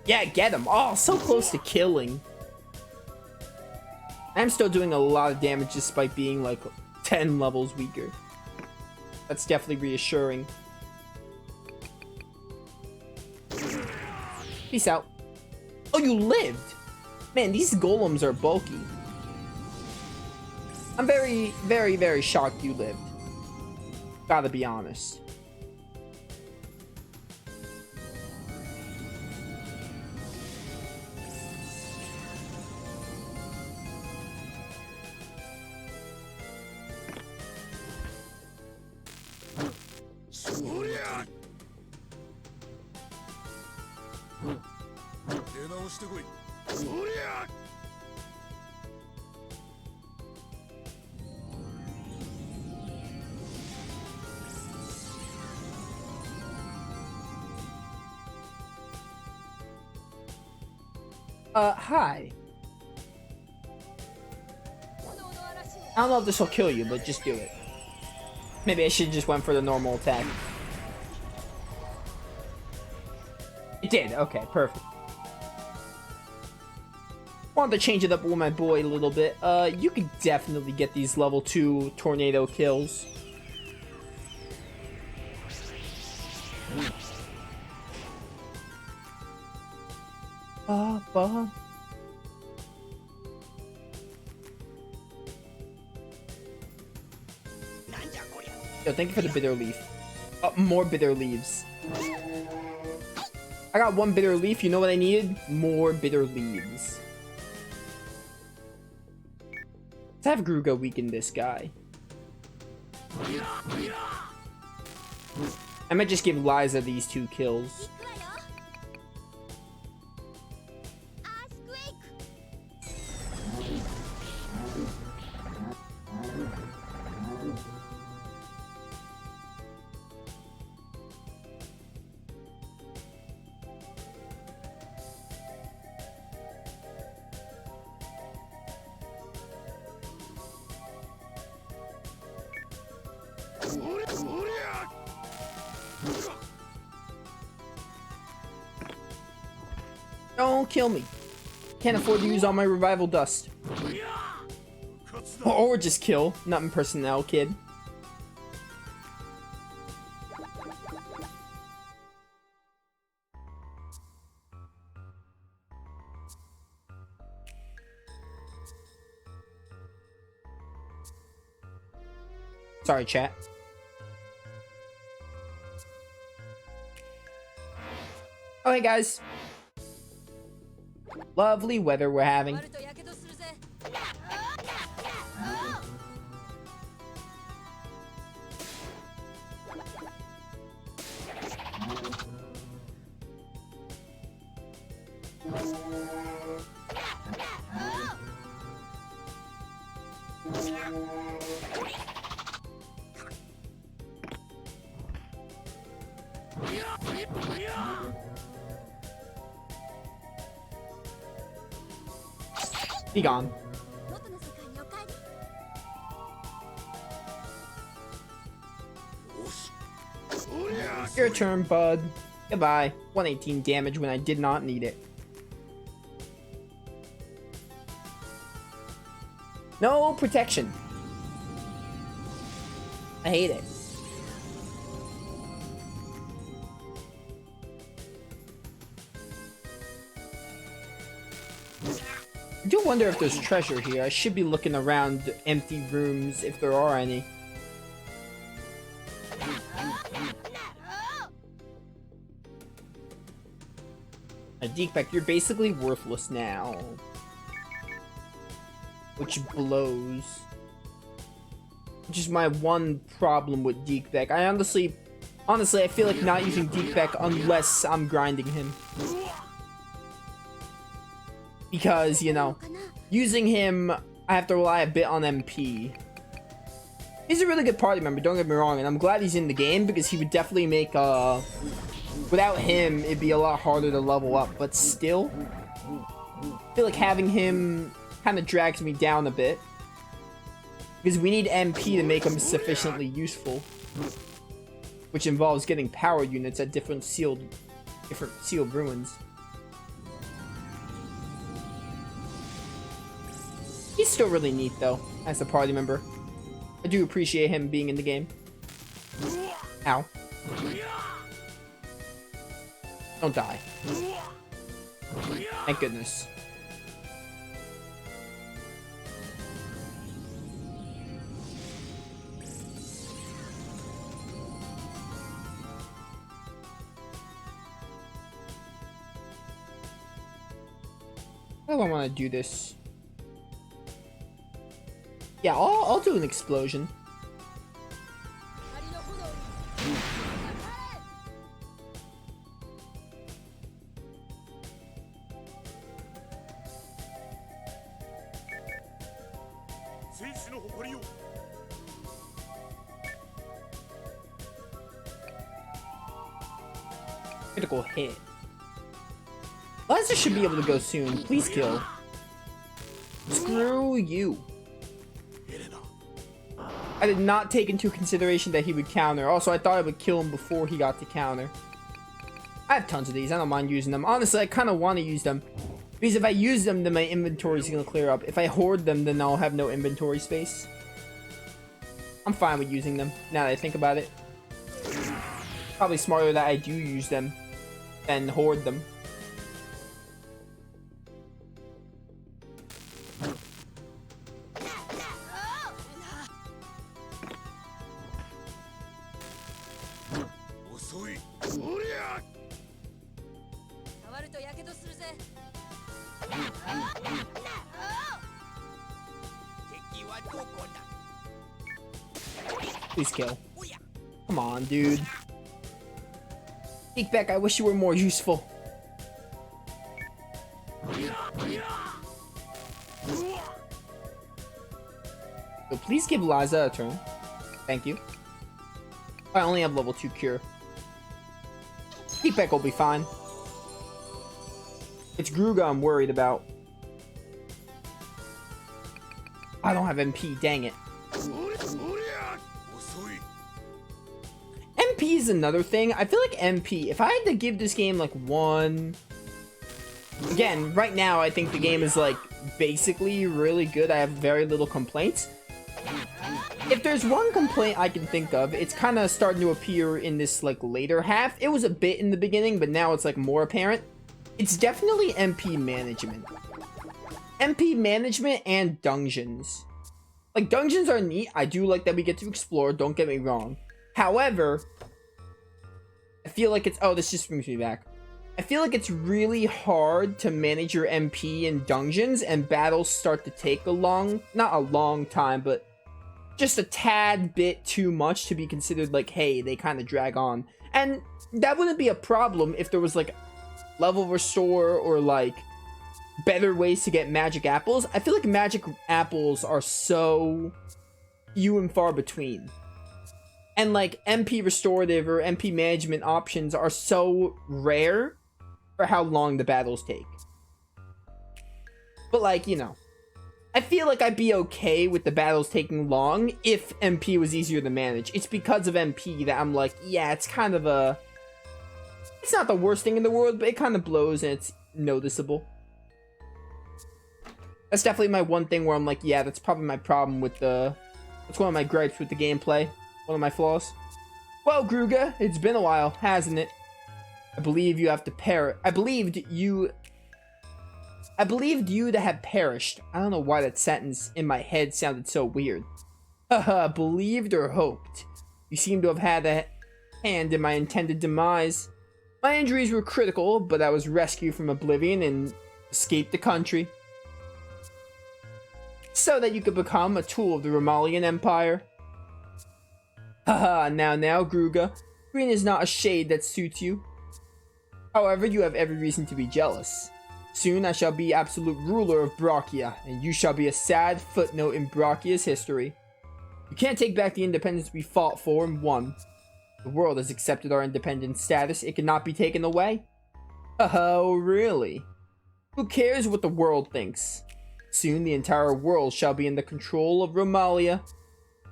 Yeah, get him. Oh, so close to killing. I'm still doing a lot of damage despite being like 10 levels weaker. That's definitely reassuring. Peace out. Oh, you lived! Man, these golems are bulky. I'm very, very, very shocked you lived. Gotta be honest. Hi. I don't know if this will kill you, but just do it. Maybe I should just went for the normal attack. It did. Okay, perfect. Wanted to change it up with my boy a little bit. You could definitely get these level 2 tornado kills. Yo, thank you for the bitter leaf. More bitter leaves. I got one bitter leaf. You know what I needed? More bitter leaves. Let's have Gruga weaken this guy. I might just give Liza these 2 kills. Don't kill me. Can't afford to use all my revival dust. Or just kill. Not in personnel, kid. Sorry, chat. Okay, guys. Lovely weather we're having. Be gone. Your turn, bud. Goodbye. 118 damage when I did not need it. No protection. I hate it. I do wonder if there's treasure here. I should be looking around empty rooms if there are any. Deekbeck, you're basically worthless now. Which blows. Which is my one problem with Deekbeck. I honestly, I feel like not using Deekbeck unless I'm grinding him. Because, you know, using him, I have to rely a bit on MP. He's a really good party member, don't get me wrong, and I'm glad he's in the game because he would definitely make, without him, it'd be a lot harder to level up, but still, I feel like having him kind of drags me down a bit. Because we need MP to make him sufficiently useful. Which involves getting power units at different sealed Different sealed ruins. He's still really neat though, as a party member. I do appreciate him being in the game. Ow. Don't die. Thank goodness. How do I want to do this? Yeah, I'll do an explosion. Critical hit. Lazar should be able to go soon. Please kill. Screw you. I did not take into consideration that he would counter. Also, I thought I would kill him before he got to counter. I have tons of these. I don't mind using them. Honestly, I kind of want to use them. Because if I use them, then my inventory is going to clear up. If I hoard them, then I'll have no inventory space. I'm fine with using them, now that I think about it. Probably smarter that I do use them than hoard them. Please kill. Come on, dude. Peek back, I wish you were more useful. So please give Liza a turn. Thank you. I only have level 2 cure. Peek back will be fine. It's Gruga I'm worried about. I don't have MP, dang it. MP is another thing. I feel like MP, if I had to give this game like one... Again, right now I think the game is like basically really good. I have very little complaints. If there's one complaint I can think of, it's kind of starting to appear in this like later half. It was a bit in the beginning, but now it's like more apparent. It's definitely MP management. MP management and dungeons. Like, dungeons are neat. I do like that we get to explore, don't get me wrong. However, I feel like it's... Oh, this just brings me back. I feel like it's really hard to manage your MP in dungeons, and battles start to take a long... Not a long time, but just a tad bit too much to be considered like, hey, they kind of drag on. And that wouldn't be a problem if there was, like, level restore or, like, better ways to get magic apples. I feel like magic apples are so few and far between. And like MP restorative or MP management options are so rare for how long the battles take. But like, you know, I feel like I'd be okay with the battles taking long if MP was easier to manage. It's because of MP that I'm like, yeah, it's kind of a... It's not the worst thing in the world, but it kind of blows and it's noticeable. That's definitely my one thing where I'm like, yeah, that's probably my problem with the... That's one of my gripes with the gameplay. One of my flaws. Well, Gruga, it's been a while, hasn't it? I believe you have to perish. I believed you to have perished. I don't know why that sentence in my head sounded so weird. Haha, believed or hoped. You seem to have had a hand in my intended demise. My injuries were critical, but I was rescued from oblivion and escaped the country. So that you could become a tool of the Romalian Empire. Haha, now, Gruga. Green is not a shade that suits you. However, you have every reason to be jealous. Soon I shall be absolute ruler of Brachia, and you shall be a sad footnote in Brachia's history. You can't take back the independence we fought for and won. The world has accepted our independent status. It cannot be taken away. Oh, really? Who cares what the world thinks? Soon the entire world shall be in the control of Romalia.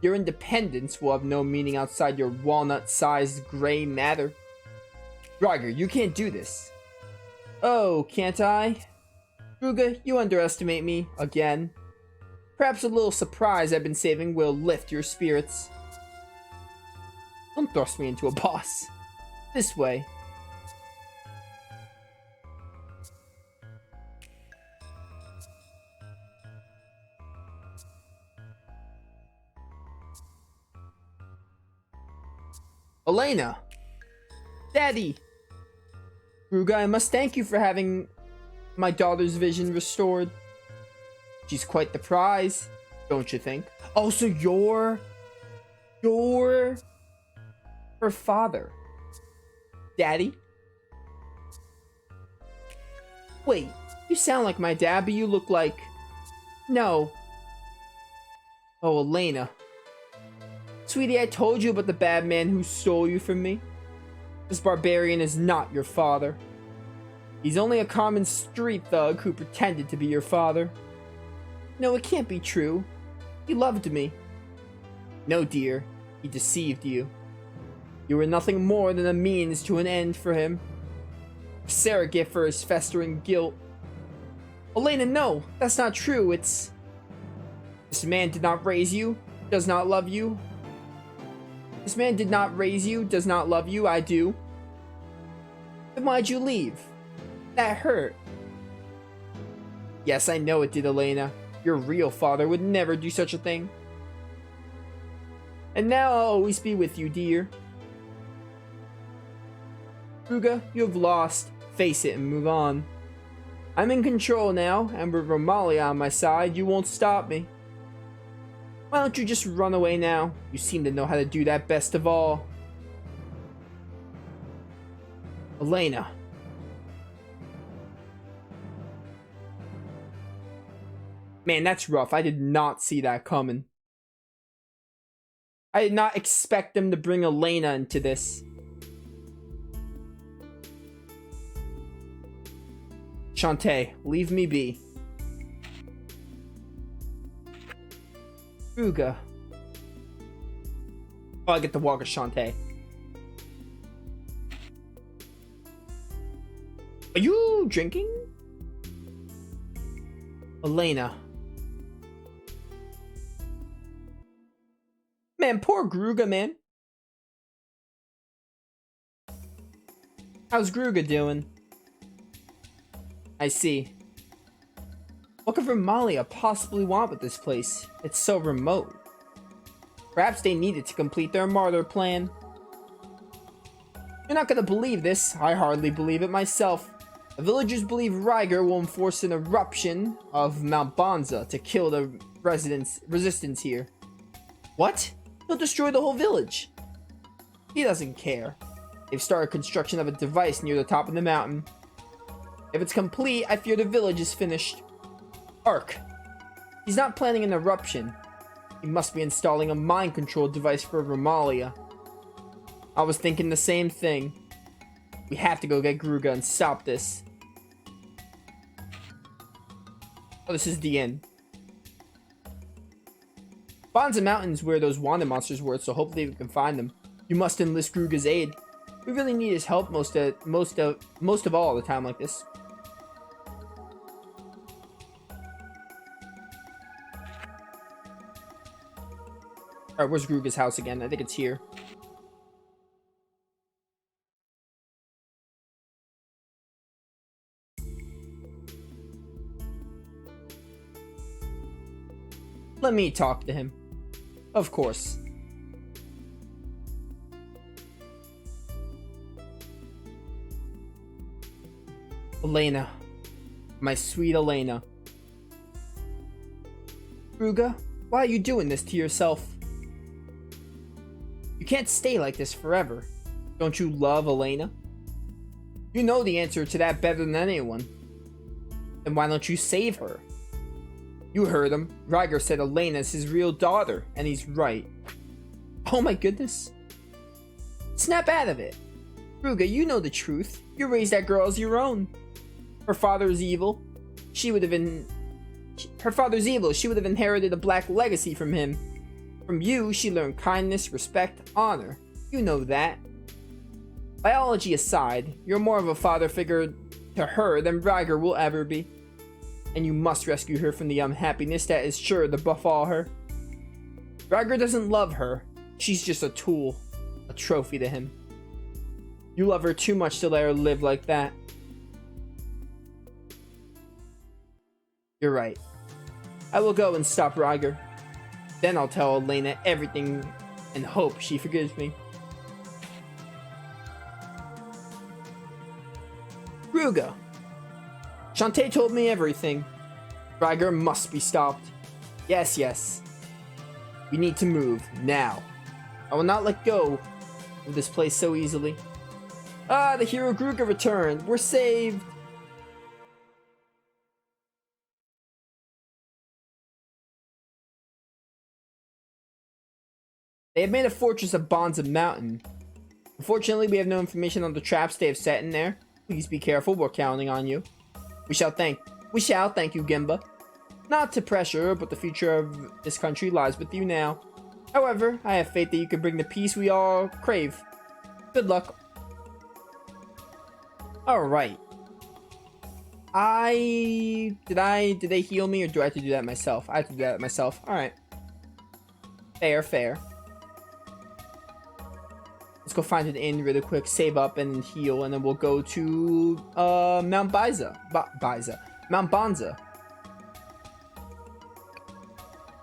Your independence will have no meaning outside your walnut-sized gray matter. Rygar, you can't do this. Oh, can't I? Gruga, you underestimate me, again. Perhaps a little surprise I've been saving will lift your spirits. Don't thrust me into a boss. This way. Elena! Daddy! Gruga, I must thank you for having my daughter's vision restored. She's quite the prize, don't you think? Oh, so you're her father. Daddy? Wait, you sound like my dad, but you look like... No. Oh, Elena. Sweetie, I told you about the bad man who stole you from me. This barbarian is not your father. He's only a common street thug who pretended to be your father. No, it can't be true. He loved me. No, dear. He deceived you. You were nothing more than a means to an end for him. A surrogate for his festering guilt. Elena, no! That's not true. It's... This man did not raise you. Does not love you. This man did not raise you, does not love you, I do. Then why'd you leave? That hurt. Yes, I know it did, Elena. Your real father would never do such a thing. And now I'll always be with you, dear. Gruga, you have lost. Face it and move on. I'm in control now, and with Romalia on my side, you won't stop me. Why don't you just run away now? You seem to know how to do that best of all. Elena. Man, that's rough. I did not see that coming. I did not expect them to bring Elena into this. Shantae, leave me be. Gruga. Oh, I get to walk with Shantae. Are you drinking? Elena. Man, poor Gruga, man. How's Gruga doing? I see. What could Romalia possibly want with this place? It's so remote. Perhaps they need it to complete their martyr plan. You're not gonna believe this. I hardly believe it myself. The villagers believe Rygar will enforce an eruption of Mount Bonza to kill the resistance here. What? He'll destroy the whole village. He doesn't care. They've started construction of a device near the top of the mountain. If it's complete, I fear the village is finished. Ark. He's not planning an eruption. He must be installing a mind control device for Romalia. I was thinking the same thing. We have to go get Gruga and stop this. Oh, this is the end. Bonza Mountain's where those wanted monsters were, so hopefully we can find them. You must enlist Gruga's aid. We really need his help most of all at a time like this. Alright, where's Gruga's house again? I think it's here. Let me talk to him. Of course. Elena. My sweet Elena. Gruga, why are you doing this to yourself? You can't stay like this forever. Don't you love Elena? You know the answer to that better than anyone. Then why don't you save her? You heard him. Rygar said Elena's his real daughter, and he's right. Oh my goodness. Snap out of it. Gruga, you know the truth. You raised that girl as your own. Her father is evil. Her father's evil. She would have inherited a black legacy from him. From you, she learned kindness, respect, honor. You know that. Biology aside, you're more of a father figure to her than Rygar will ever be. And you must rescue her from the unhappiness that is sure to befall her. Rygar doesn't love her. She's just a tool, a trophy to him. You love her too much to let her live like that. You're right. I will go and stop Rygar. Then I'll tell Elena everything and hope she forgives me. Gruga. Shantae told me everything. Rygar must be stopped. Yes, yes. We need to move, now. I will not let go of this place so easily. Ah, the hero Gruga returned. We're saved. They have made a fortress of Bonza Mountain. Unfortunately, we have no information on the traps they have set in there. Please be careful, we're counting on you. We shall thank you, Gimba. Not to pressure, but the future of this country lies with you now. However, I have faith that you can bring the peace we all crave. Good luck. Alright. Did they heal me or do I have to do that myself? I have to do that myself. Alright. Fair. Let's go find an inn really quick, save up and heal, and then we'll go to Mount Mount Bonza.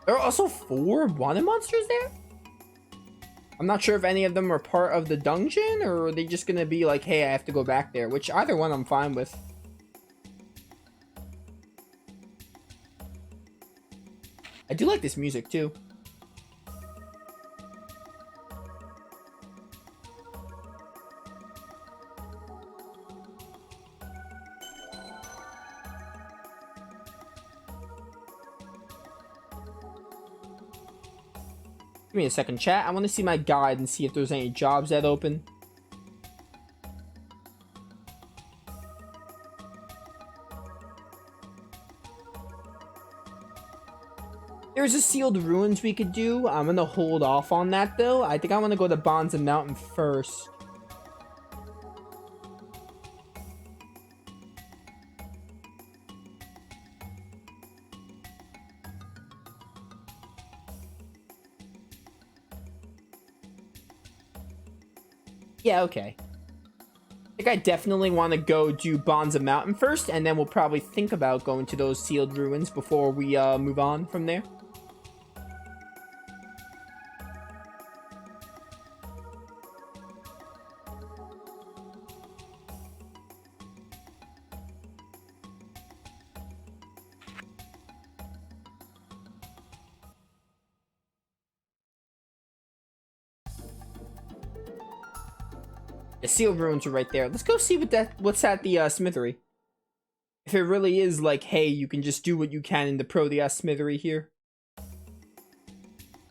There are also 4 wanted monsters there? I'm not sure if any of them are part of the dungeon, or are they just gonna be like, hey, I have to go back there, which either one I'm fine with. I do like this music too. Give me a second, chat. I want to see my guide and see if there's any jobs that open. There's a sealed ruins we could do. I'm gonna hold off on that though. I think I want to go to Bonza Mountain first. Yeah, okay. I think I definitely want to go do Bonza Mountain first, and then we'll probably think about going to those sealed ruins before we move on from there. The sealed ruins are right there. Let's go see what's at the smithery. If it really is like, hey, you can just do what you can in the Proteus smithery here.